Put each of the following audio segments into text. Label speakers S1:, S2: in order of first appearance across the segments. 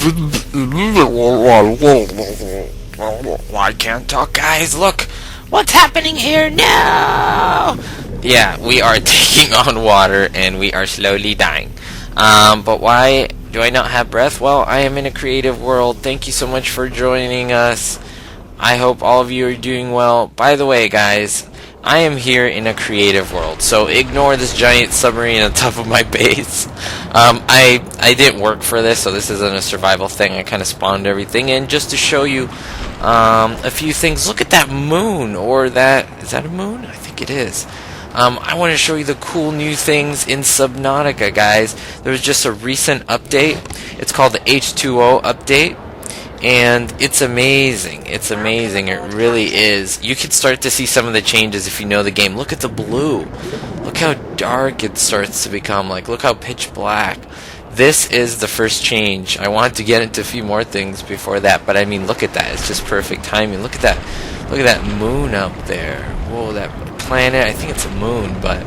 S1: I can't talk, guys. Look, what's happening here? No. Yeah, we are taking on water and we are slowly dying. But why do I not have breath? Well, I am in a creative world. Thank you so much for joining us. I hope all of you are doing well. By the way, guys, I am here in a creative world, so ignore this giant submarine on top of my base. I didn't work for this, so this isn't a survival thing. I kind of spawned everything in just to show you a few things. Look at that moon, or that... Is that a moon? I think it is. I want to show you the cool new things in Subnautica, guys. There was just a recent update. It's called the H20 update. And it's amazing. It's amazing. It really is. You can start to see some of the changes if you know the game. Look at the blue. Look how dark it starts to become. Like, look how pitch black. This is the first change. I wanted to get into a few more things before that, but I mean, look at that. It's just perfect timing. Look at that. Look at that moon up there. Whoa, that planet. I think it's a moon, but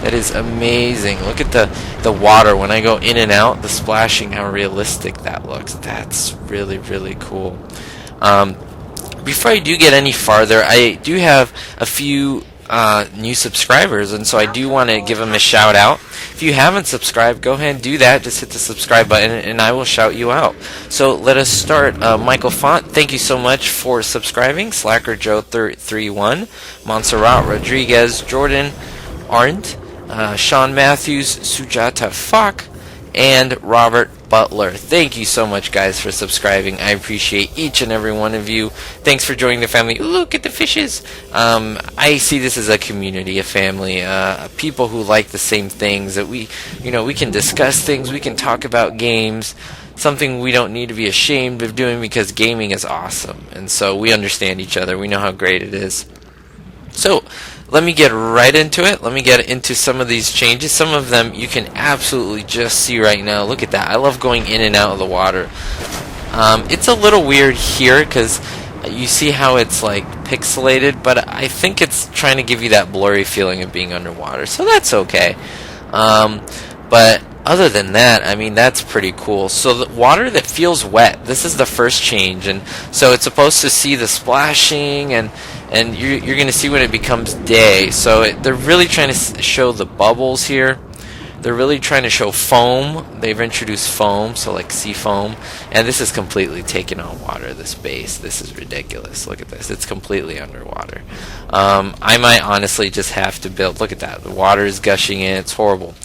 S1: that is amazing. Look at the water when I go in and out, the splashing, how realistic that looks. That's really, really cool. Before I do get any farther, I do have a few new subscribers, and so I do want to give them a shout out. If you haven't subscribed, go ahead and do that. Just hit the subscribe button and I will shout you out. So let us start. Michael Font, thank you so much for subscribing. Slacker Joe 31, Montserrat Rodriguez, Jordan Arndt, Sean Matthews, Sujata Fak, and Robert Butler. Thank you so much, guys, for subscribing. I appreciate each and every one of you. Thanks for joining the family. Look at the fishes. I see this as a community, a family, people who like the same things, that we can discuss things, we can talk about games, something we don't need to be ashamed of doing, because gaming is awesome. And so we understand each other. We know how great it is. So let me get right into it. Let me get into some of these changes. Some of them you can absolutely just see right now. Look at that. I love going in and out of the water. It's a little weird here because you see how it's like pixelated, but I think it's trying to give you that blurry feeling of being underwater, so that's okay. But other than that, I mean, that's pretty cool. So the water that feels wet, this is the first change, and so it's supposed to see the splashing, and you're going to see when it becomes day. So they're really trying to show the bubbles here. They're really trying to show foam. They've introduced foam, so like sea foam, and this is completely taken on water, this base. This is ridiculous. Look at this. It's completely underwater. I might honestly just have to build. Look at that. The water is gushing in. It's horrible.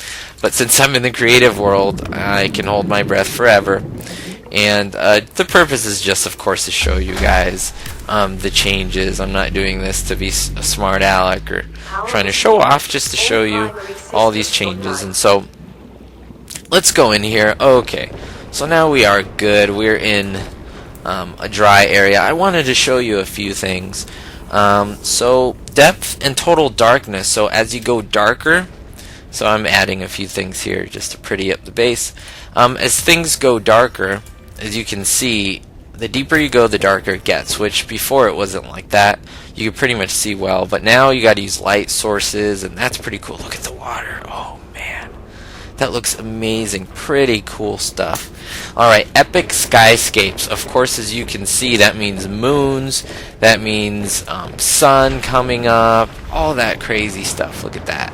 S1: But since I'm in the creative world, I can hold my breath forever. And the purpose is just, of course, to show you guys the changes. I'm not doing this to be a smart aleck or trying to show off, just to show you all these changes. And so let's go in here. Okay, so now we are good. We're in a dry area. I wanted to show you a few things. So depth and total darkness. So as you go darker, so I'm adding a few things here just to pretty up the base. As things go darker, as you can see, the deeper you go, the darker it gets, which before it wasn't like that. You could pretty much see well, but now you got to use light sources, and that's pretty cool. Look at the water. Oh, man. That looks amazing. Pretty cool stuff. Alright, epic skyscapes. Of course, as you can see, that means moons. That means sun coming up. All that crazy stuff. Look at that.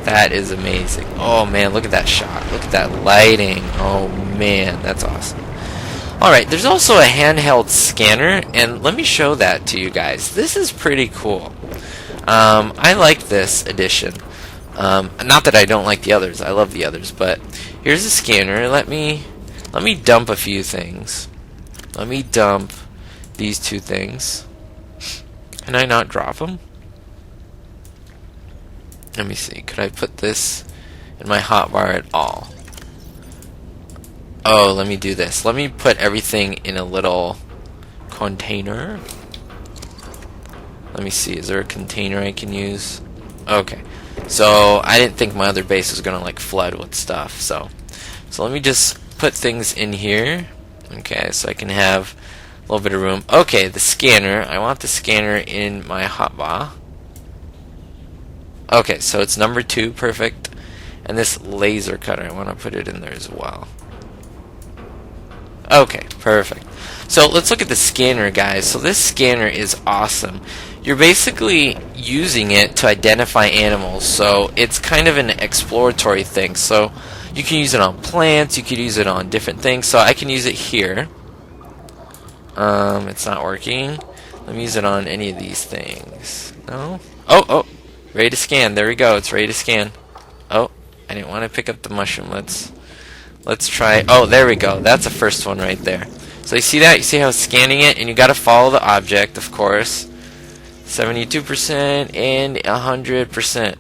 S1: That is amazing. Oh, man, look at that shot. Look at that lighting. Oh, man, that's awesome. Alright, there's also a handheld scanner, and let me show that to you guys. This is pretty cool. I like this edition. Not that I don't like the others. I love the others, but here's a scanner. Let me dump a few things. Let me dump these two things. Can I not drop them? Let me see. Could I put this in my hotbar at all? Oh, let me do this. Let me put everything in a little container. Let me see. Is there a container I can use? Okay. So I didn't think my other base was gonna like flood with stuff. So let me just put things in here. Okay, so I can have a little bit of room. Okay, the scanner. I want the scanner in my hotbar. Okay, so it's number 2, perfect. And this laser cutter, I want to put it in there as well. Okay, perfect. So let's look at the scanner, guys. So this scanner is awesome. You're basically using it to identify animals, so it's kind of an exploratory thing. So you can use it on plants, you could use it on different things. So I can use it here. It's not working. Let me use it on any of these things. No? Oh, ready to scan. There we go. It's ready to scan. Oh, I didn't want to pick up the mushroom. Let's try. Oh, there we go. That's the first one right there. So you see that? You see how it's scanning it? And you got to follow the object, of course. 72% and 100%.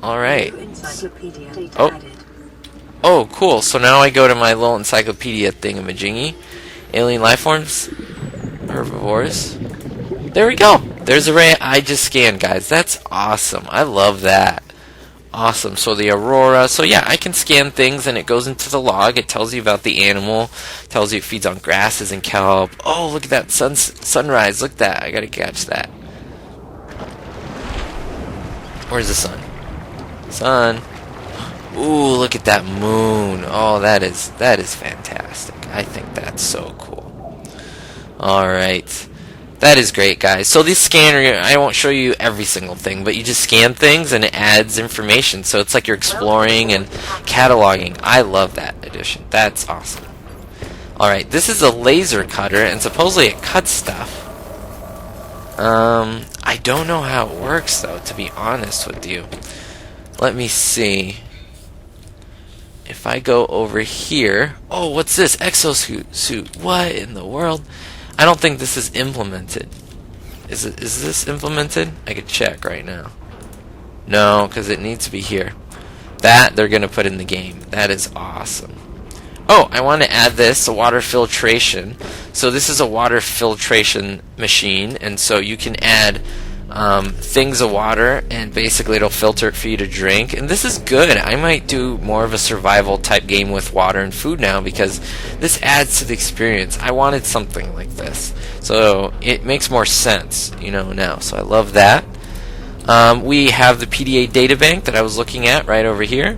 S1: Alright. Oh, cool. So now I go to my little encyclopedia thingamajiggy. Alien life forms. Herbivores. There we go. There's a array I just scanned, guys. That's awesome. I love that. Awesome. So the aurora. So yeah, I can scan things and it goes into the log. It tells you about the animal. Tells you it feeds on grasses and kelp. Oh, look at that sunrise. Look at that. I gotta catch that. Where's the sun? Sun. Ooh, look at that moon. Oh, that is fantastic. I think that's so cool. Alright. That is great, guys. So this scanner, I won't show you every single thing, but you just scan things and it adds information. So it's like you're exploring and cataloging. I love that addition. That's awesome. Alright, this is a laser cutter, and supposedly it cuts stuff. I don't know how it works, though, to be honest with you. Let me see. If I go over here... Oh, what's this? Exosuit. What in the world? I don't think this is implemented. Is this implemented? I could check right now. No, because it needs to be here. That they're going to put in the game. That is awesome. Oh, I want to add this, a water filtration. So this is a water filtration machine, and so you can add things of water, and basically it'll filter it for you to drink. And this is good. I might do more of a survival type game with water and food now, because this adds to the experience. I wanted something like this, so it makes more sense, you know, now. So I love that. We have the PDA databank that I was looking at right over here,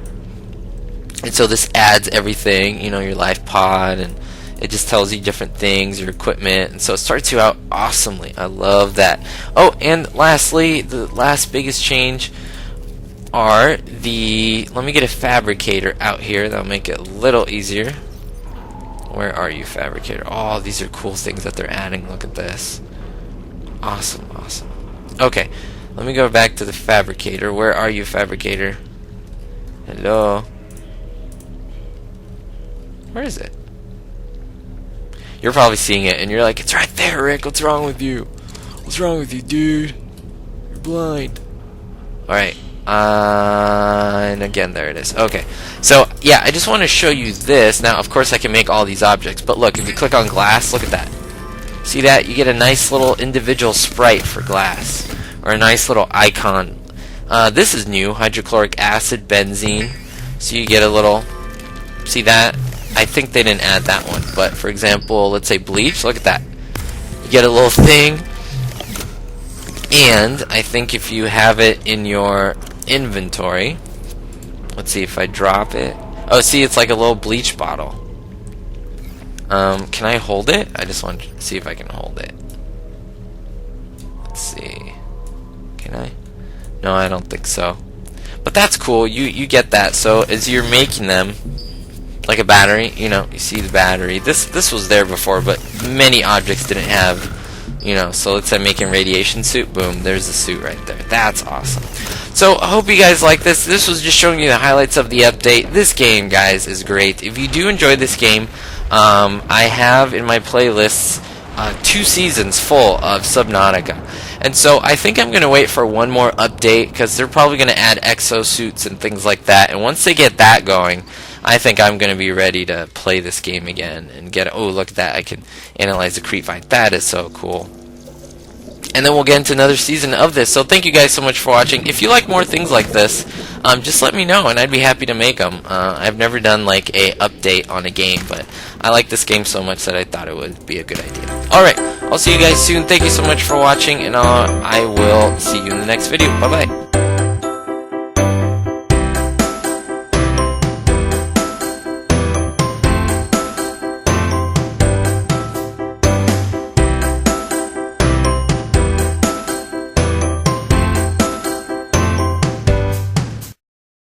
S1: and so this adds everything, you know, your life pod, and it just tells you different things, your equipment, and so it starts you out awesomely. I love that. Oh, and lastly, the last biggest change are the... Let me get a fabricator out here. That'll make it a little easier. Where are you, fabricator? Oh, these are cool things that they're adding. Look at this. Awesome, awesome. Okay, let me go back to the fabricator. Where are you, fabricator? Hello? Where is it? You're probably seeing it, and you're like, it's right there, Rick. What's wrong with you? What's wrong with you, dude? You're blind. Alright. And again, there it is. Okay. So, yeah, I just want to show you this. Now, of course, I can make all these objects, but look, if you click on glass, look at that. See that? You get a nice little individual sprite for glass, or a nice little icon. This is new, hydrochloric acid, benzene. So you get a little... See that? I think they didn't add that one, but for example, let's say bleach. Look at that. You get a little thing, and I think if you have it in your inventory, let's see if I drop it. Oh, see, it's like a little bleach bottle. Can I hold it? I just want to see if I can hold it. Let's see. Can I? No, I don't think so. But that's cool. You get that. So as you're making them, like a battery, you know, you see the battery. This was there before, but many objects didn't have, you know. So let's say making radiation suit. Boom, there's the suit right there. That's awesome. So I hope you guys like this. This was just showing you the highlights of the update. This game, guys, is great. If you do enjoy this game, I have in my playlists 2 seasons full of Subnautica. And so I think I'm going to wait for one more update, because they're probably going to add exosuits and things like that. And once they get that going, I think I'm going to be ready to play this game again and get... Oh, look at that. I can analyze the creep vine. That is so cool. And then we'll get into another season of this. So thank you guys so much for watching. If you like more things like this, just let me know, and I'd be happy to make them. I've never done like a update on a game, but I like this game so much that I thought it would be a good idea. Alright, I'll see you guys soon. Thank you so much for watching, and I will see you in the next video. Bye-bye.